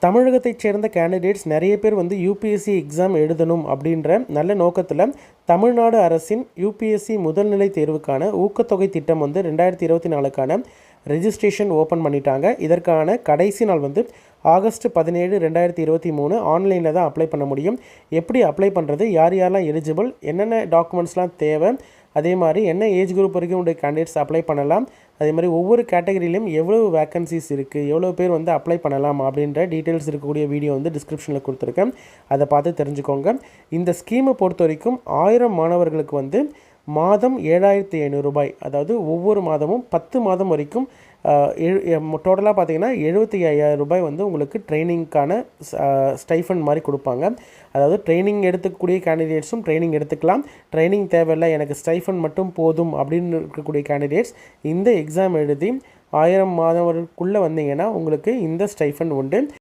தமிழகத்தைச் சேர்ந்த கேண்டிடேட்ஸ் நிறைய பேர் வந்து யூபிஎஸ்சி எக்ஸாம் எழுதணும் அப்படின்ற நல்ல நோக்கத்தில் தமிழ்நாடு அரசின் யூபிஎஸ்சி முதல்நிலை தேர்வுக்கான ஊக்கத்தொகை திட்டம் வந்து 2024க்கான ரெஜிஸ்ட்ரேஷன் ஓப்பன் பண்ணிட்டாங்க. இதற்கான கடைசி நாள் வந்து ஆகஸ்ட் 17, 2023 ஆன்லைனில் தான் அப்ளை பண்ண முடியும். எப்படி அப்ளை பண்ணுறது, யார் யாரெல்லாம் எலிஜிபிள், என்னென்ன டாக்குமெண்ட்ஸ்லாம் தேவை, அதே மாதிரி என்ன ஏஜ் குரூப் வரைக்கும் உடைய கேண்டிடேட்ஸ் அப்ளை பண்ணலாம், அதே மாதிரி ஒவ்வொரு கேட்டகரியிலையும் எவ்வளோ வேக்கன்சிஸ் இருக்குது, எவ்வளோ பேர் வந்து அப்ளை பண்ணலாம் அப்படின்ற டீட்டெயில்ஸ் இருக்கக்கூடிய வீடியோ வந்து டிஸ்கிரிப்ஷனில் கொடுத்துருக்கேன். அதை பார்த்து தெரிஞ்சுக்கோங்க. இந்த ஸ்கீமை பொறுத்த வரைக்கும் 1000 மாணவர்களுக்கு வந்து மாதம் 7500 ரூபாய், அதாவது ஒவ்வொரு மாதமும் 10 மாதம் வரைக்கும் டோட்டலாக பார்த்தீங்கன்னா 75,000 ரூபாய் வந்து உங்களுக்கு ட்ரைனிங்க்கான ஸ்டைஃபண்ட் மாதிரி கொடுப்பாங்க. அதாவது ட்ரைனிங் எடுத்துக்கக்கூடிய கேண்டிடேட்ஸும் ட்ரைனிங் எடுத்துக்கலாம், ட்ரைனிங் தேவையில்லை எனக்கு ஸ்டைஃபண்ட் மட்டும் போதும் அப்படின்னு இருக்கக்கூடிய கேண்டிடேட்ஸ் இந்த எக்ஸாம் எழுதி 1000 மாதவருக்குள்ளே வந்தீங்கன்னா உங்களுக்கு இந்த ஸ்டைஃபண்ட் உண்டு.